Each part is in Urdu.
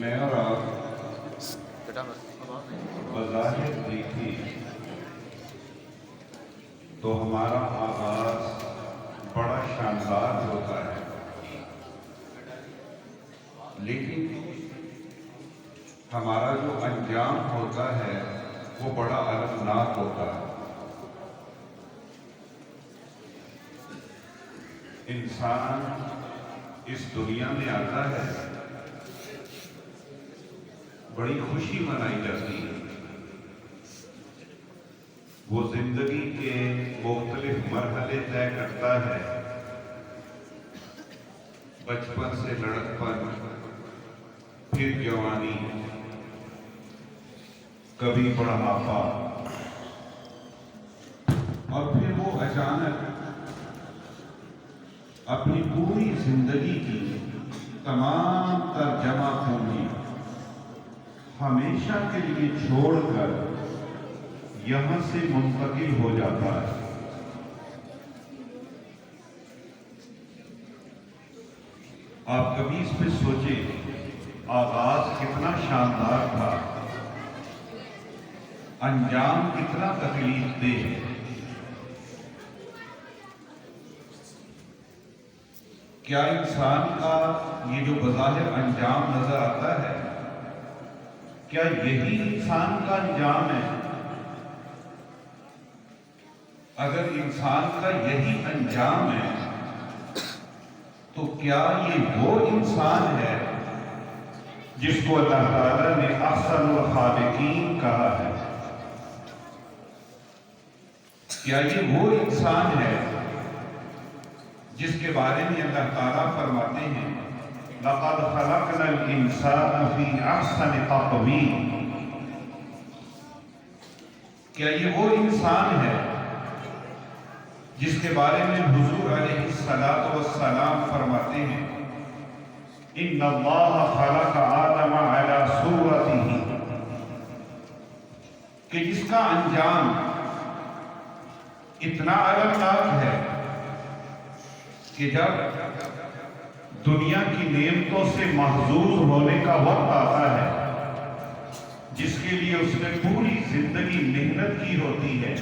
میں اور آپ بظاہر دیکھی تو ہمارا آغاز بڑا شاندار ہوتا ہے، لیکن ہمارا جو انجام ہوتا ہے وہ بڑا المناک ہوتا ہے۔ انسان اس دنیا میں آتا ہے، بڑی خوشی منائی جاتی ہے، وہ زندگی کے مختلف مرحلے طے کرتا ہے، بچپن سے لڑکپن، پھر جوانی، کبھی بڑھاپا، اور پھر وہ اچانک اپنی پوری زندگی کی تمام تر جمع پونجی ہمیشہ کے لیے چھوڑ کر یہاں سے منتقل ہو جاتا ہے۔ آپ کبھی اس پہ سوچیں، آغاز کتنا شاندار تھا، انجام کتنا تکلیف دہ ہے۔ کیا انسان کا یہ جو بظاہر انجام نظر آتا ہے، کیا یہی انسان کا انجام ہے؟ اگر انسان کا یہی انجام ہے تو کیا یہ وہ انسان ہے جس کو اللہ تعالیٰ نے احسن الخالقین کہا ہے؟ کیا یہ وہ انسان ہے جس کے بارے میں اللہ تعالیٰ فرماتے ہیں لَقَدْ خَلَقْنَا الْإِنسَانَ فِي أَحْسَنِ تَقْوِيمٍ؟ کیا یہ وہ انسان ہے جس کے بارے میں حضور علیہ السلام فرماتے ہیں إِنَّ اللَّهَ خَلَقَ آدَمَ عَلَى صُورَتِهِ، کہ جس کا انجام اتنا المناک ہے کہ جب دنیا کی نعمتوں سے محظوظ ہونے کا وقت آتا ہے، جس کے لیے اس نے پوری زندگی محنت کی ہوتی ہے،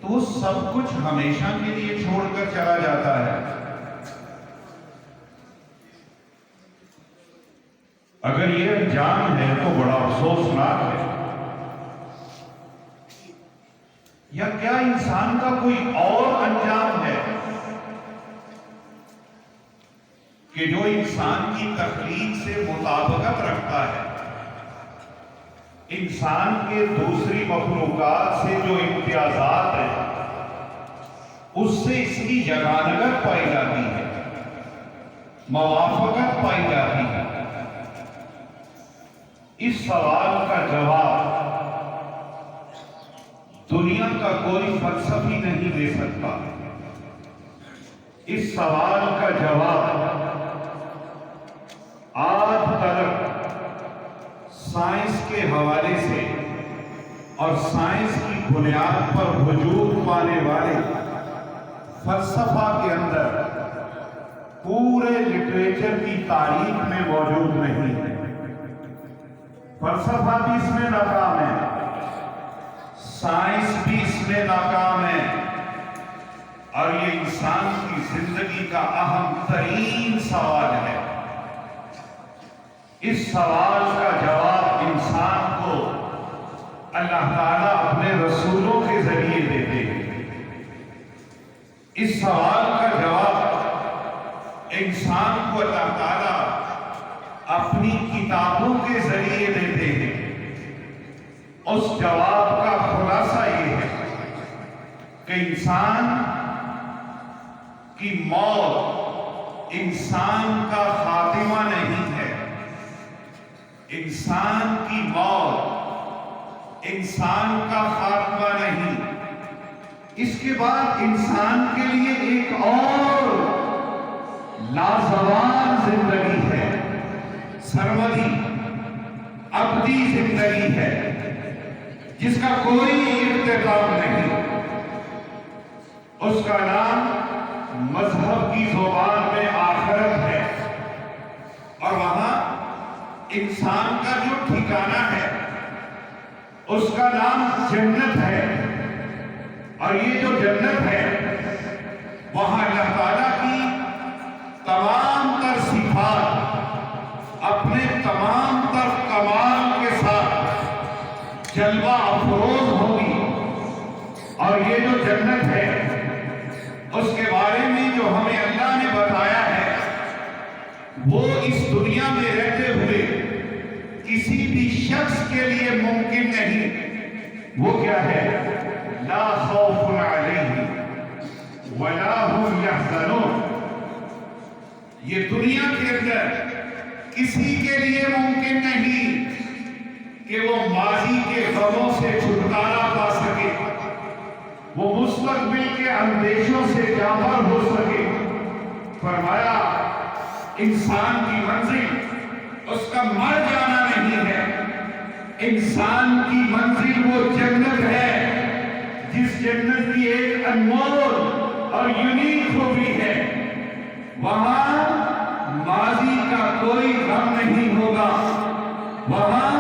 تو وہ سب کچھ ہمیشہ کے لیے چھوڑ کر چلا جاتا ہے۔ اگر یہ انجام ہے تو بڑا افسوسناک ہے۔ یا کیا انسان کا کوئی اور انجام ہے کہ جو انسان کی تخلیق سے مطابقت رکھتا ہے، انسان کے دوسری مخلوقات سے جو امتیازات ہیں اس سے اس کی یگانگت پائی جاتی ہے، موافقت پائی جاتی ہے؟ اس سوال کا جواب دنیا کا کوئی فلسفی نہیں دے سکتا۔ اس سوال کا جواب آج تک سائنس کے حوالے سے اور سائنس کی بنیاد پر وجود پانے والے فلسفہ کے اندر پورے لٹریچر کی تاریخ میں موجود نہیں ہے۔ فلسفہ بھی اس میں ناکام ہے، سائنس بھی اس میں ناکام ہے، اور یہ انسان کی زندگی کا اہم ترین سوال ہے۔ اس سوال کا جواب انسان کو اللہ تعالیٰ اپنے رسولوں کے ذریعے دیتے ہیں۔ اس سوال کا جواب انسان کو اللہ تعالیٰ اپنی کتابوں کے ذریعے دیتے ہیں۔ اس جواب کا خلاصہ یہ ہے کہ انسان کی موت انسان کا خاتمہ نہیں ہے، انسان کی موت انسان کا خاتمہ نہیں، اس کے بعد انسان کے لیے ایک اور لازوال زندگی ہے، سرمدی ابدی زندگی ہے، جس کا کوئی اختتام نہیں۔ اس کا نام مذہب کی زبان میں آخرت ہے، اور وہاں انسان کا جو ٹھکانہ ہے اس کا نام جنت ہے، اور یہ جو جنت ہے وہاں اللہ تعالیٰ کی تمام تر صفات اپنے تمام تر کمال کے ساتھ جلوہ افروز ہوگی۔ اور یہ جو جنت ہے اس کے بارے میں جو ہمیں اللہ نے بتایا ہے وہ اس دنیا میں رہتے ہوئے کسی بھی شخص کے لیے ممکن نہیں۔ وہ کیا ہے؟ لا خوف علیہم ولا هم یحزنون۔ یہ دنیا کے اندر کسی کے لیے ممکن نہیں کہ وہ ماضی کے غموں سے چھٹکارا پا سکے، وہ مستقبل کے اندیشوں سے جابر ہو سکے۔ فرمایا انسان کی منزل اس کا مر جانا نہیں ہے، انسان کی منزل وہ جنت ہے جس جنت کی ایک انمول اور یونیک خوبی ہے، وہاں ماضی کا کوئی غم نہیں ہوگا، وہاں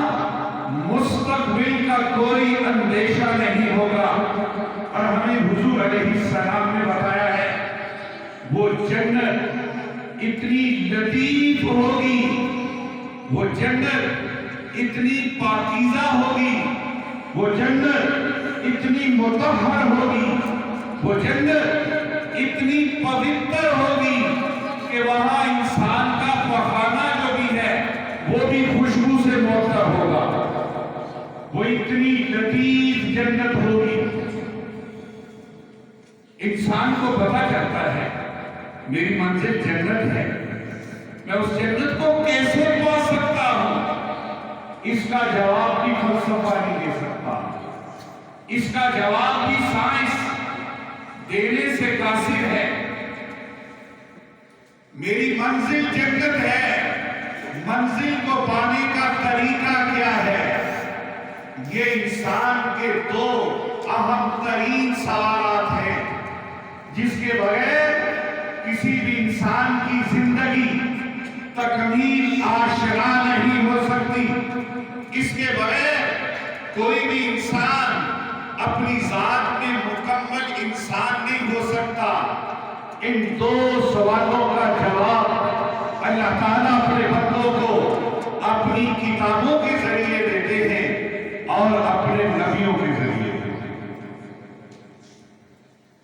مستقبل کا کوئی اندیشہ نہیں ہوگا۔ اور ہمیں حضور علیہ السلام نے بتایا ہے وہ جنت اتنی لطیف ہوگی، وہ جنت اتنی پاکیزہ ہوگی، وہ جنت اتنی مطہر ہوگی، وہ جنت اتنی پوتر ہوگی کہ وہاں انسان کا پخانہ جو بھی ہے وہ بھی خوشبو سے معطر ہوگا۔ وہ اتنی لطیف جنت ہوگی، انسان کو پتا چلتا ہے میری منزل جنت ہے، میں اس جنت کو کیسے پا سکتا ہوں؟ اس کا جواب بھی فلسفہ نہیں دے سکتا، اس کا جواب بھی سائنس دینے سے قاصر ہے۔ میری منزل جنت ہے، منزل کو پانے کا طریقہ کیا ہے؟ یہ انسان کے دو اہم ترین سوالات ہیں جس کے بغیر کسی بھی انسان کی زندگی تکمیل آشنا نہیں ہو سکتی، اس کے بغیر کوئی بھی انسان اپنی ذات میں مکمل انسان نہیں ہو سکتا۔ ان دو سوالوں کا جواب اللہ تعالیٰ اپنے بندوں کو اپنی کتابوں کے ذریعے دیتے ہیں اور اپنے نبیوں کے ذریعے دیتے ہیں۔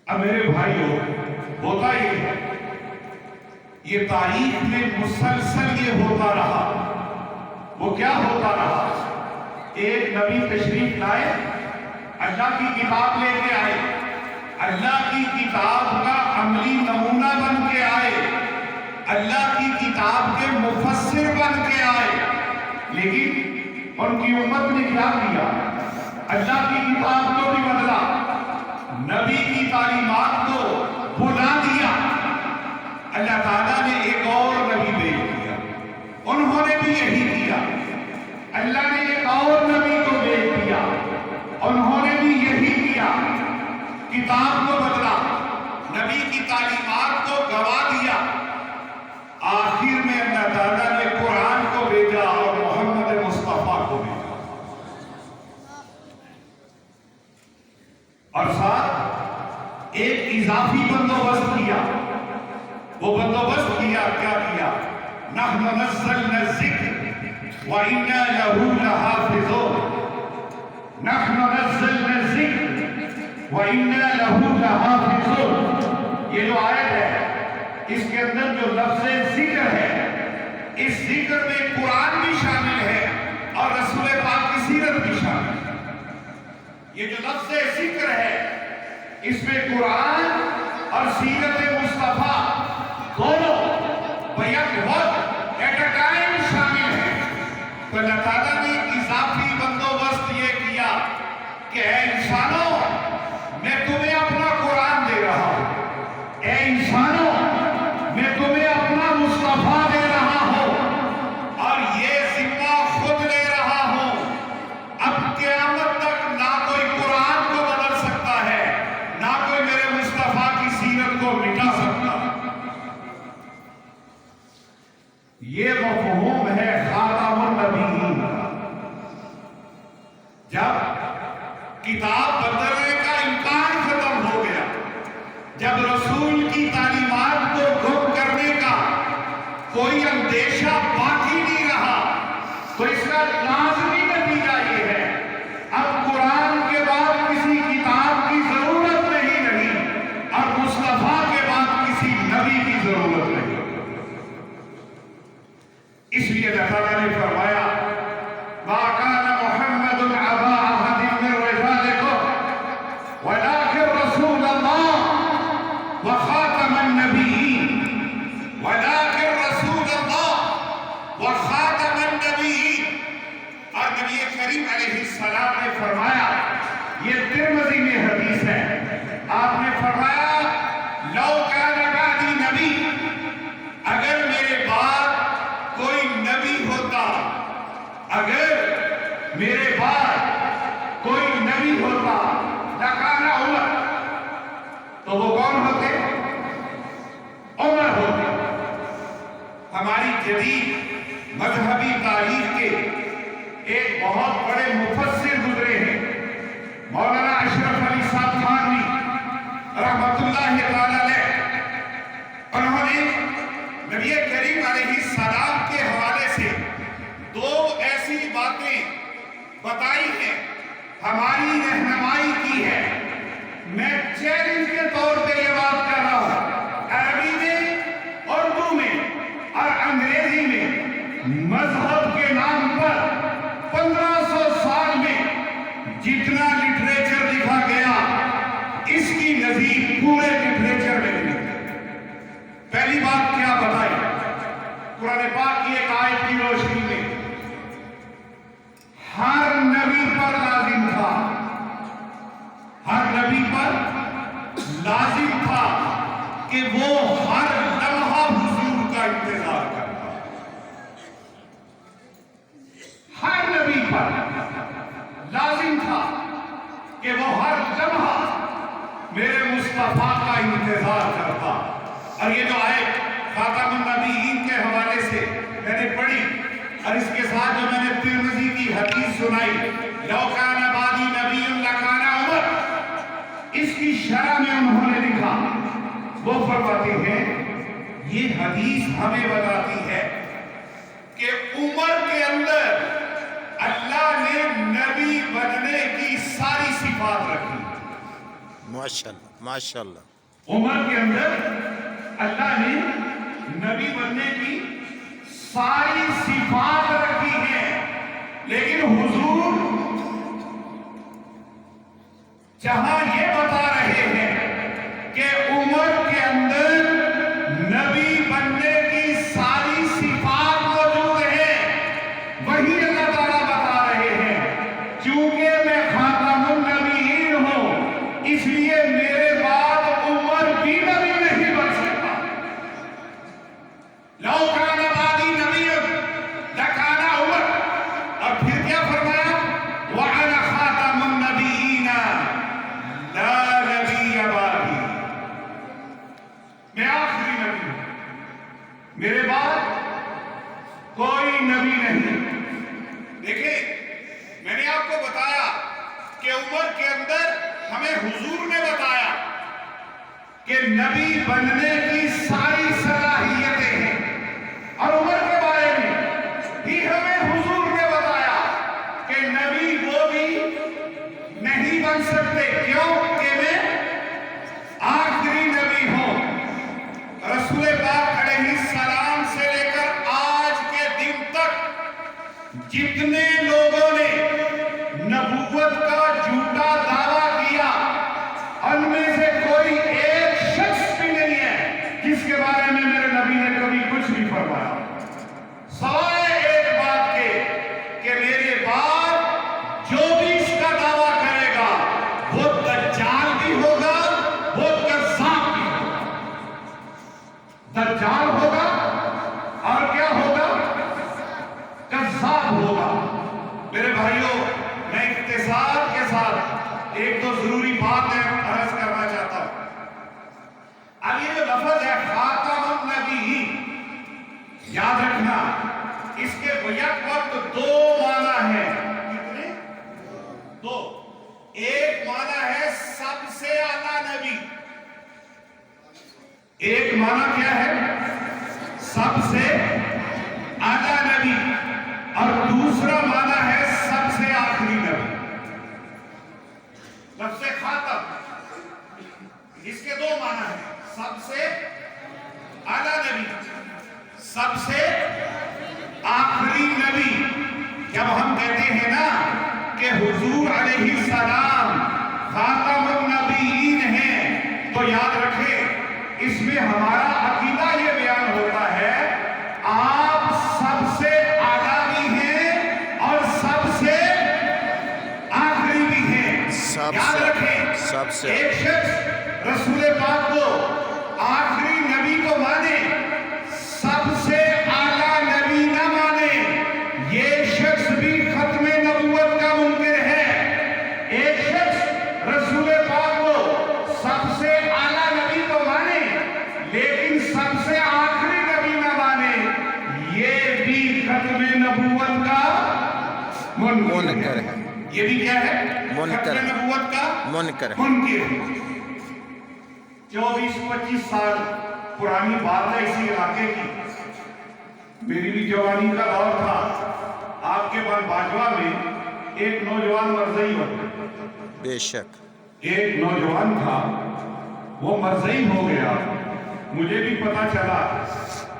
اب میرے بھائیوں، ہوتا یہ ہے یہ تاریخ میں مسلسل یہ ہوتا رہا۔ وہ کیا ہوتا رہا؟ ایک نبی تشریف لائے، اللہ کی کتاب لے کے آئے، اللہ کی کتاب کا عملی نمونہ بن کے آئے، اللہ کی کتاب کے مفسر بن کے آئے، لیکن ان کی امت نے کیا کیا؟ اللہ کی کتاب کو بھی بدلا، نبی کی تعلیمات کو بھلا دیا۔ اللہ تعالیٰ نے ایک اور نبی بھیج دیا، انہوں نے بھی یہی کیا۔ اللہ نے ایک اور نبی کو بھیج دیا، انہوں نے بھی یہی کیا۔ کتاب کو بدلا، نبی کی تعلیمات کو گوا دیا، آخر میں اللہ تعالیٰ نے قرآن کو بھیجا اور محمد مصطفیٰ کو بھیجا، اور ساتھ ایک اضافی بندوبست کیا۔ وہ بندوبست کیا کیا کیا؟ نحن نزلنا الذکر وَإِنَّا لَهُ لَحَافِظُونَ، نحن نزلنا الذکر وَإِنَّا لَهُ لَحَافِظُونَ۔ یہ جو آیت ہے اس کے اندر جو لفظ ذکر ہے، اس ذکر میں قرآن بھی شامل ہے اور رسول پاک کی سیرت بھی شامل ہے۔ یہ جو لفظ ذکر ہے اس میں قرآن اور سیرت مصطفیٰ دونوں بیک وقت ایٹ اے ٹائم شامل ہیں۔ تو اللہ تعالیٰ نے اضافی بندوبست یہ کیا کہ اے انسانوں، میں تمہیں اپنا قرآن دے رہا ہوں، اے انسانوں میں تمہیں اپنا مصطفیٰ دے رہا ہوں، اور یہ ذمہ خود لے رہا ہوں۔ اب قیامت تک نہ کوئی قرآن کو بدل سکتا ہے، نہ کوئی میرے مصطفیٰ کی سیرت کو مٹا سکتا۔ یہ مفہوم ہے خاتم النبی جب کتاب بدلنے کا امکان ختم ہو گیا، جب رسول کی تعلیمات کو گم کرنے کا کوئی اندیشہ باقی نہیں رہا، تو اس کا لازمی نتیجہ یہ ہے اب قرآن کے بعد کسی کتاب کی ضرورت نہیں رہی اور مصطفیٰ کے بعد کسی نبی کی ضرورت نہیں۔ اس لیے اللہ تعالیٰ نے فرمایا ما کان محمد ابا احد من رجالکم ولکن رسول اللہ وخاتم النبیین، ولکن رسول اللہ وخاتم النبیین۔ اور نبی کریم علیہ السلام نے فرمایا، یہ ترمذی میں حدیث ہے، آپ نے فرمایا لو کان بعدی نبی، اگر میرے بعد کوئی نبی ہوتا، اگر میرے بعد کوئی نبی ہوتا لکان عمر، تو وہ کون ہوتے؟ عمر ہوتے۔ ہماری جدید مذہبی تاریخ کے ایک بہت بڑے مفسر گزرے ہیں، مولانا اشرف علی صاحب تھانوی رحمۃ اللہ تعالی علیہ۔ انہوں نے نبی کریم علیہ السلام کے حوالے سے دو ایسی باتیں بتائی ہیں، ہماری رہنمائی کی ہے۔ میں چیلنج کے طور پہ یہ بات کر رہا ہوں، عربی میں، اردو میں اور انگریزی میں مذہب کے نام پر 1500 سال میں جتنا لٹریچر لکھا گیا، اس کی نظیر پورے لٹریچر میں نہیں۔ پہلی بات کیا بتائی؟ قرآن پاک کی ایک آیت کی روشنی میں ہر نبی پر لازم تھا، ہر نبی پر لازم تھا کہ وہ ہر لمحہ حضور کا انتظار کرتا۔ ہر نبی پر لازم تھا کہ وہ ہر لمحہ میرے مصطفیٰ کا انتظار کرتا۔ اور یہ جو آیت خاتم النبیین کے حوالے سے میں نے پڑھی، اور اس کے ساتھ جو میں نے ترمذی کی حدیث سنائی لو کان بعدی نبی لکان عمر، اس کی شرح میں انہوں نے لکھا، وہ فرماتے ہیں یہ حدیث ہمیں بتاتی ہے کہ عمر کے اندر اللہ نے نبی بننے کی ساری صفات رکھی۔ ماشاءاللہ ماشاءاللہ۔ عمر کے اندر اللہ نے نبی بننے کی ساری صفات رکھی ہیں، لیکن حضور جہاں یہ بتا رہے ہیں کہ عمر کے اندر نبی بننے کی ساری صفات موجود ہیں، وہی اللہ تعالیٰ بتا رہے ہیں چونکہ میں خاتم النبیین ہوں، اس لیے میرے بعد عمر بھی نبی نہیں بن سکتا۔ لو کان بعدی نبی لکان عمر، اور پھر کیا فرمایا؟ وَأَنَا خَاتَمُ النَّبِيِّينَ لَا نَبِيَّ بَعْدِي، میں آخری نبی ہوں، میرے بعد کوئی نبی نہیں۔ دیکھیں، میں نے آپ کو بتایا کہ عمر کے اندر ہمیں حضور نے بتایا کہ نبی بننے کی ساری صلاحیتیں ہیں، اور عمر کے بارے میں بھی ہمیں حضور نے بتایا کہ نبی وہ بھی نہیں بن سکتے، کیوں کہ میں آخری نبی ہوں۔ رسول پاک علیہ السلام سے لے کر آج کے دن تک جتنے لوگوں نے نبوت کا جھوٹا دعویٰ کیا، ان میں سے کوئی ایک شخص بھی نہیں ہے جس کے بارے میں میرے نبی نے کبھی کچھ نہیں فرمایا، سوائے ایک بات کے کہ میرے بعد جو بھی اس کا دعویٰ کرے گا وہ دجال بھی ہوگا، وہ کذاب بھی ہوگا۔ دجال ہوگا اور کیا ہوگا؟ کذاب ہوگا۔ میرے بھائیوں، میں اختصار کے ساتھ ایک دو ضروری باتیں عرض کرنا چاہتا ہوں۔ اب یہ جو لفظ ہے خاتم النبیین، یاد رکھنا اس کے بیک وقت دو معنی ہیں۔ کتنے؟ ایک معنی کیا ہے؟ سب سے اعلیٰ نبی، اور دوسرا معنی ہے سب سے آخری نبی۔ لفظ خاتم اس کے دو معنی ہیں، سب سے اعلیٰ نبی، سب سے آخری نبی۔ جب ہم کہتے ہیں نا کہ حضور علیہ السلام خاتم النبیین ہیں، تو یاد رکھیں اس میں ہمارا عقیدہ یہ بیان ہوتا ہے آپ سب سے اعلیٰ بھی ہیں اور سب سے آخری بھی ہیں۔ یاد رکھیں سب سے ایک شخص رسول پاک کو آخری نبی تو مانے، سب سے اعلیٰ نبی نہ مانے، یہ شخص بھی ختم نبوت کا منکر ہے۔ ایک شخص رسول پاک کو سب سے اعلیٰ نبی تو مانے لیکن سب سے آخری نبی نہ مانے، یہ بھی ختم نبوت کا منکر ہے۔ یہ بھی کیا ہے؟ ختم نبوت کا منکر ہے۔ 24-25 سال پرانی بات ہے اسی علاقے کی، میری بھی جوانی کا دور تھا۔ آپ کے بعد باجوہ میں ایک نوجوان مرزئی ہو گیا، بے شک ایک نوجوان تھا وہ مرزئی ہو گیا، مجھے بھی پتا چلا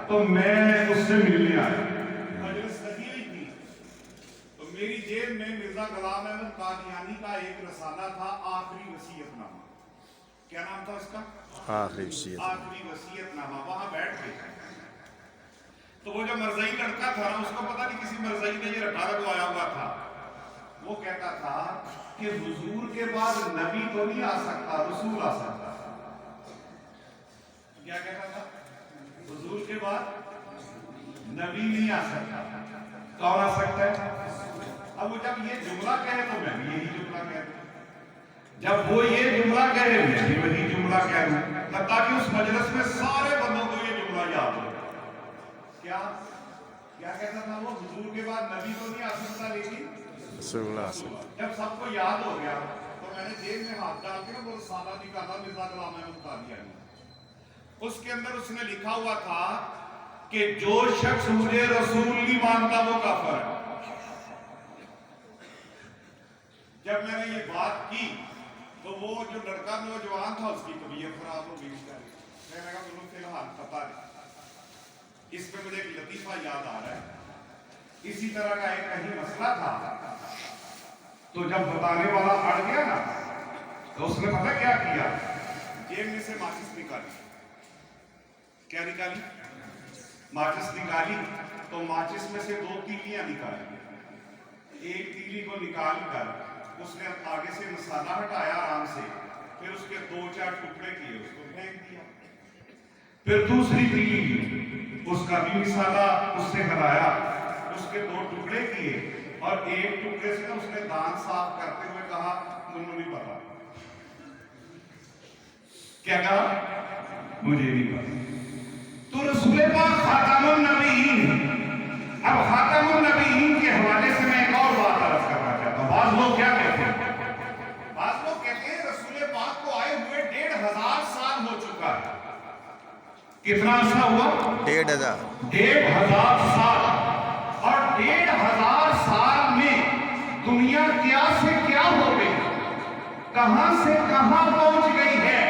تو میں اس سے ملنے آیا۔ مجلس لگی ہوئی تھی تو میری جیب میں مرزا غلام احمد قادیانی کا ایک رسالہ تھا، آخری وصیت نامہ۔ کیا نام تھا اس کا؟ آخری وصیت نامہ۔ وہاں بیٹھ گئے تو وہ جو مرزئی لڑکا تھا نا، اس کو پتا نہیں کسی مرزئی نے یہ رٹا رکھوایا ہوا تھا، وہ کہتا تھا کہ حضور کے بعد نبی تو نہیں آ سکتا، رسول آ سکتا۔ کیا کہتا تھا؟ حضور کے بعد نبی نہیں آ سکتا، کون آ سکتا ہے؟ اب وہ جب یہ جملہ کہے تو میں بھی یہی جملہ کہتا ہوں، جب وہ یہ جملہ کہے میں بھی وہی جملہ کہہ دوں، تاکہ اس مجلس میں سارے بندوں کو یہ جملہ یاد ہو۔ کیا کہتا تھا وہ؟ حضور کے بعد نبی تو نہیں آ سکتا لیکن رسول اللہ صلی اللہ علیہ وسلم۔ جب سب کو یاد ہو گیا تو میں نے جیب میں ہاتھ ڈال کے وہ رسالہ نکالا مرزا غلام احمد قادیانی۔ اس کے اندر اس نے لکھا ہوا تھا کہ جو شخص مجھے رسول نہیں مانتا وہ کافر ہے۔ جب میں نے یہ بات کی تو وہ جو لڑکا نوجوان تھا اس کی طبیعت خراب ہو گئی۔ میں نے کہا تمہیں فی الحال پتا نہیں۔ اس میں مجھے ایک لطیفہ یاد آ رہا ہے، اسی طرح کا ایک کہیں مسئلہ تھا تو جب بتانے والا اڑ گیا نا تو اس نے پتہ کیا کیا؟ جیب میں سے ماچس نکالی۔ کیا نکالی؟ ماچس نکالی تو ماچس میں سے 2 تیلیاں نکالی۔ ایک تیلی کو نکال کر اس نے آگے سے مسالہ ہٹایا آرام سے، پھر اس کے 2-4 ٹکڑے کیے، اس کو پھینک دیا۔ پھر دوسری تیلی لی، اس کا بھی مسالہ اس سے ہلایا، اس کے 2 ٹکڑے کیے، اور ایک ٹکڑے سے اس نے دان صاف کرتے ہوئے کہا مجھے نہیں پتا۔ کیا کہا؟ مجھے نہیں پتا۔ تو رسول پاک خاتم النبیین۔ اب خاتم النبیین کے حوالے سے میں ایک اور بات عرض کرنا چاہتا ہوں۔ بعض لوگ کیا کہتے ہیں؟ بعض لوگ کہتے ہیں رسول پاک کو آئے ہوئے 1500 سال ہو چکا ہے۔ کتنا عرصہ ہوا؟ 1500 سال۔ اور 1500 سال میں دنیا کیا سے کیا ہو گئی، کہاں سے کہاں پہنچ گئی ہے۔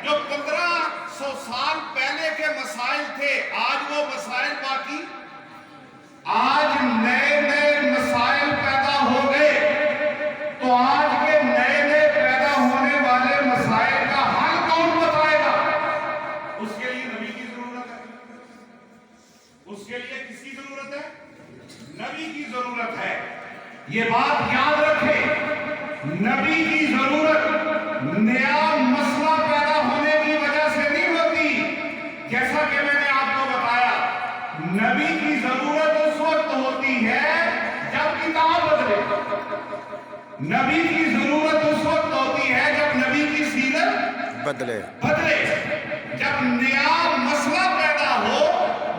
جو 1500 سال پہلے کے مسائل تھے آج وہ مسائل باقی، آج نئے نئے مسائل پیدا ہو گئے، تو آج کے نئے نئے پیدا ہونے والے مسائل کا حل کون بتائے گا؟ اس کے لیے نبی کی ضرورت ہے۔ اس کے لیے کس کی ضرورت ہے؟ نبی کی ضرورت ہے۔ یہ بات یاد رکھیں، نبی کی ضرورت نیا مسئلہ پیدا ہونے کی وجہ سے نہیں ہوتی۔ جیسا کہ میں نے آپ کو بتایا، نبی کی ضرورت اس وقت ہوتی ہے جب کتاب بدلے، نبی کی ضرورت اس وقت ہوتی ہے جب نبی کی سیرت بدلے، جب نیا مسئلہ پیدا ہو۔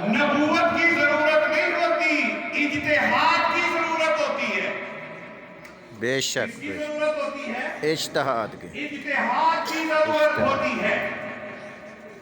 نبوت کی ضرورت نہیں ہوتی، اجتہاد کی ضرورت ہوتی ہے۔ بے شک کس کی ضرورت ہوتی ہے؟ اجتہاد کی، اجتہاد کی ضرورت ہوتی ہے۔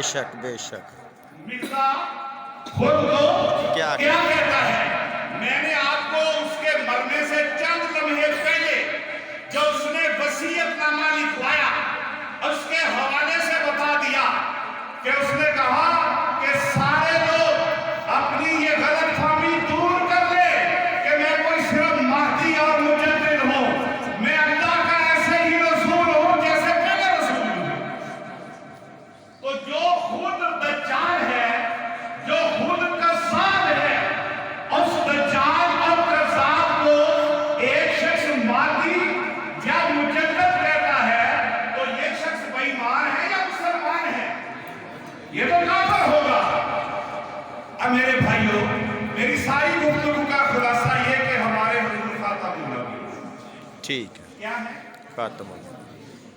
بے شک بے شک مرزا خود کو کیا کہتا ہے؟ میں نے آپ کو اس کے مرنے سے چند لمحے پہلے جو اس نے وصیت نامہ لکھوایا اس کے حوالے سے بتا دیا کہ اس نے کہا کہ سارے لوگ اپنی یہ غلط فہمی دور کر لے کہ میں کوئی صرف مہدی اور مجدد ہوں، میں اللہ کا ایسے ہی رسول ہوں جیسے پہلے رسول ہوں۔ تو جو خود دجال ہے، جو خود کذاب ہے، اس دجال اور کذاب کو ایک شخص مہدی یا مجدد کہتا ہے تو یہ شخص بے ایمان ہے یا مسلمان ہے؟ یہ تو کافر ہوگا۔ اب میرے بھائیوں، میری ساری گفتگو کا خلاصہ یہ کہ ہمارے حضور خاتم النبی ٹھیک ہے کیا ہے؟ خاتم اللہ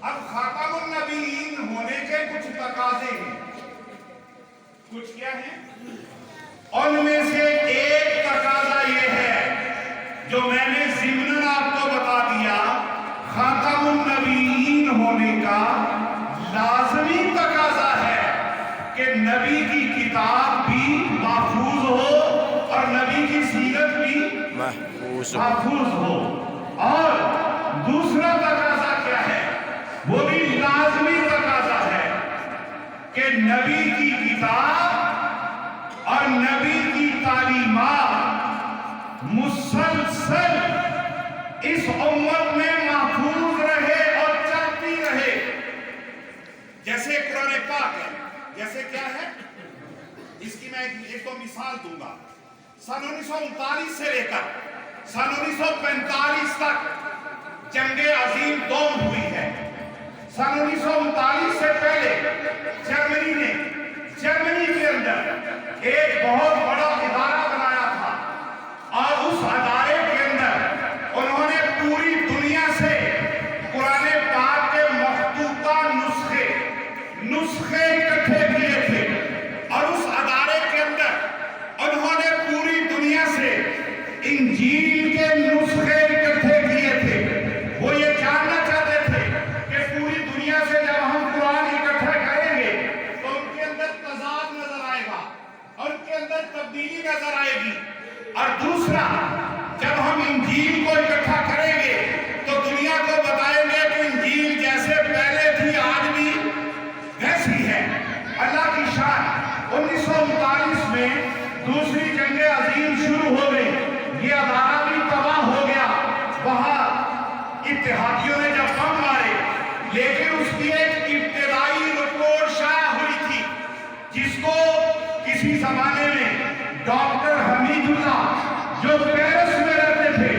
اب خاتم النبیین ہونے کے کچھ تقاضے ہیں، کچھ کیا ہیں؟ ان میں سے ایک تقاضا یہ ہے جو میں نے ضمناً آپ کو بتا دیا، خاتم النبیین ہونے کا لازمی تقاضا ہے کہ نبی کی کتاب بھی محفوظ ہو اور نبی کی سیرت بھی محفوظ محفوظ ہو۔ اور دوسرا تقاضا کیا ہے؟ وہ بھی لازمی تقاضا ہے کہ نبی کی کتاب اور نبی کی تعلیمات مسلسل اس امت میں محفوظ رہے اور چلتی رہے۔ جیسے قرآن پاک ہے، جیسے کیا ہے؟ اس کی میں ایک تو مثال دوں گا۔ سن 1939 سے لے کر سن 1945 تک جنگ عظیم دوم ہوئی ہے۔ سن 1939 سے پہلے جرمنی کے اندر ایک بہت بڑا ادارہ بنایا تھا اور اس ادارے کے اندر انہوں نے پوری دنیا سے قرآن پاک کے مخطوطہ نسخے اکٹھے کیے تھے اور اس ادارے کے اندر انہوں نے پوری دنیا سے انجیل کے نسخے اکٹھے کیے تھے۔ وہ یہ جاننا چاہتے تھے کہ پوری دنیا سے جب ہم قرآن اکٹھا کریں گے تو ان کے اندر تضاد نظر آئے گا اور ان کے اندر تبدیلی نظر آئے گی، اور دوسرا جب ہم انجیل کو اکٹھا کریں گے تو دنیا کو بتائیں گے کہ انجیل جیسے پہلے تھی آج بھی ویسی ہے۔ اللہ کی شان 1939 میں دوسری جنگ عظیم شروع ہو گئی، یہ ادارہ بھی تباہ ہو گیا، وہاں اتحادیوں نے جب بم مارے، لیکن اس کی ایک ابتدائی رپورٹ شائع ہوئی تھی جس کو کسی زمانے میں ڈاکٹر حمید اللہ جو پیرس میں رہتے تھے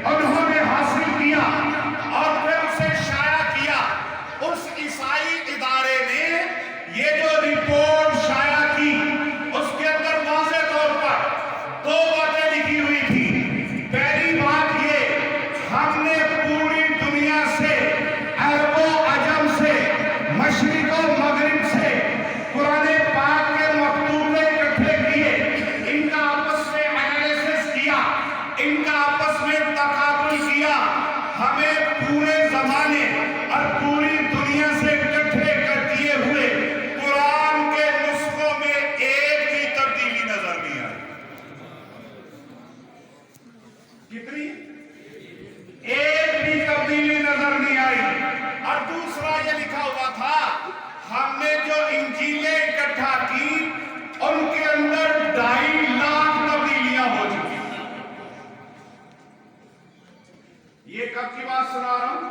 انہوں نے حاصل کیا اور پھر اسے شائع کیا۔ اس عیسائی ادارے نے یہ جو رپورٹ شائع کی اس کے اندر واضح طور پر دو باتیں لکھی ہوئی تھی۔ پہلی بات یہ، ہم نے پوری دنیا سے، عرب و عجم سے، مشرق و مغرب سے قرآن پاک کے مخطوطے اکٹھے کیے، ان کا آپس میں انالیسس کیا، ان کا آپس میں تقابل کیا، ہمیں پورے زمانے اور پوری دنیا سے اکٹھے کیے ہوئے قرآن کے نسخوں میں ایک بھی تبدیلی نظر نہیں آئی۔ کتنی؟ ایک بھی تبدیلی نظر نہیں آئی۔ اور دوسرا یہ لکھا ہوا تھا، ہم نے جو انجیلیں اکٹھا کی ان کے اندر 2.5 لاکھ تبدیلیاں ہو چکی۔ یہ کب کی بات سنا رہا ہوں؟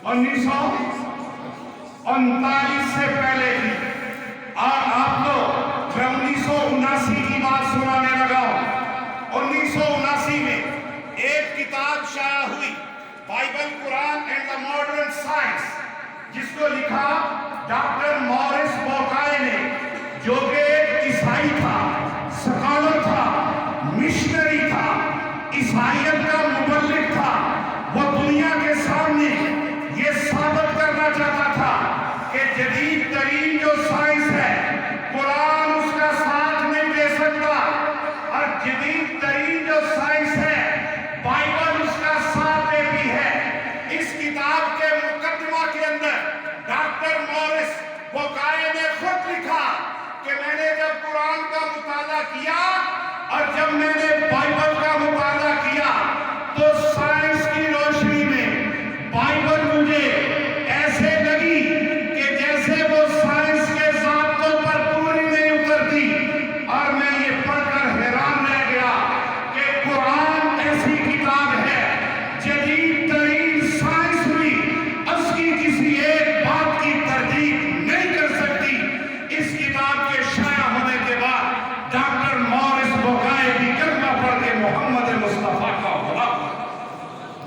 1939 سے پہلے کی، اور آپ کو میں 1979 کی بات سنانے لگا ہوں۔ 1979 میں ایک کتاب شائع ہوئی، Bible, Quran and the modern science, جس کو لکھا ڈاکٹر مورس بوکائے نے، جو کہ ایک عیسائی تھا، سکالر تھا، مشنری تھا، عیسائیت کا مبلغ تھا۔ وہ دنیا کے سامنے یہ ثابت کرنا چاہتا تھا کہ جدید ترین جو سائنس ہے قرآن اس کا ساتھ نہیں دے سکتا، اور جدید ترین جو سائنس ہے بائبل اس کا ساتھ دیتی ہے۔ اس کتاب کے مقدمہ کے اندر ڈاکٹر مورس بوکائے نے خود لکھا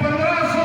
1500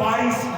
22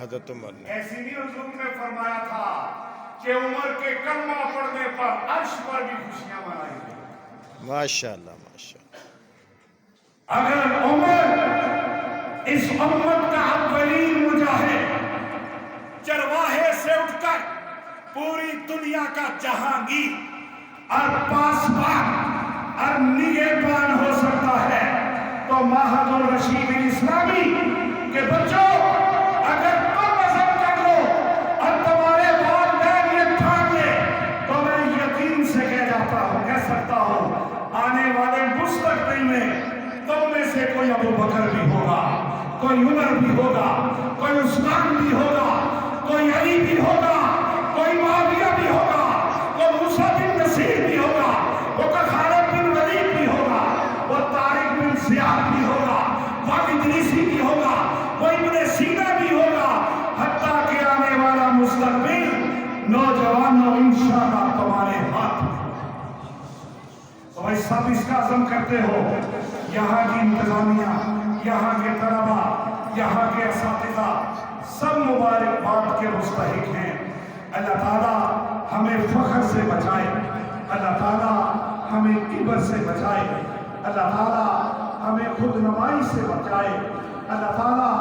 حضرت عمر نے ایسی نہیں حضور نے فرمایا تھا کہ عمر کے کلمہ پڑھنے پر عرش پر بھی خوشیاں منائی گئی. ماشاءاللہ ماشاءاللہ. اگر عمر اس امت کا اولین مجاہد چرواہے سے اٹھ کر پوری دنیا کا جہانگیر اور پاسبان اور نگہبان ہو سکتا ہے تو ماہد الرشید اسلامی کہ بچوں اگر تم عزم کر لو اور تمہارے والدین یہ ٹھان لے تو میں یقین سے کہہ سکتا ہوں آنے والے مستقبل میں تم میں سے کوئی ابو بکر بھی ہوگا, کوئی عمر بھی ہوگا, کوئی عثمان بھی ہوگا, کوئی علی بھی ہوگا, کوئی معاویہ بھی ہوگا, کوئی موسیٰ بن نصیر بھی ہوگا, کوئی خالد بن ولید بھی ہوگا, وہ طارق بن زیاد بھی ہوگا, کوئی ادریسی بھی ہوگا, کوئی ابن سینا بھی ہوگا, حتیٰ کہ آنے والا مستقبل نوجوانوں انشاءاللہ تمہارے ہاتھ میں. تو بھائی سب اس کا عزم کرتے ہو. یہاں کی انتظامیہ, یہاں کے طلبہ, یہاں کے اساتذہ سب مبارکباد کے مستحق ہیں. اللہ تعالیٰ ہمیں فخر سے بچائے, اللہ تعالیٰ ہمیں کبر سے بچائے, اللہ تعالیٰ ہمیں خود نمائی سے بچائے, اللہ تعالیٰ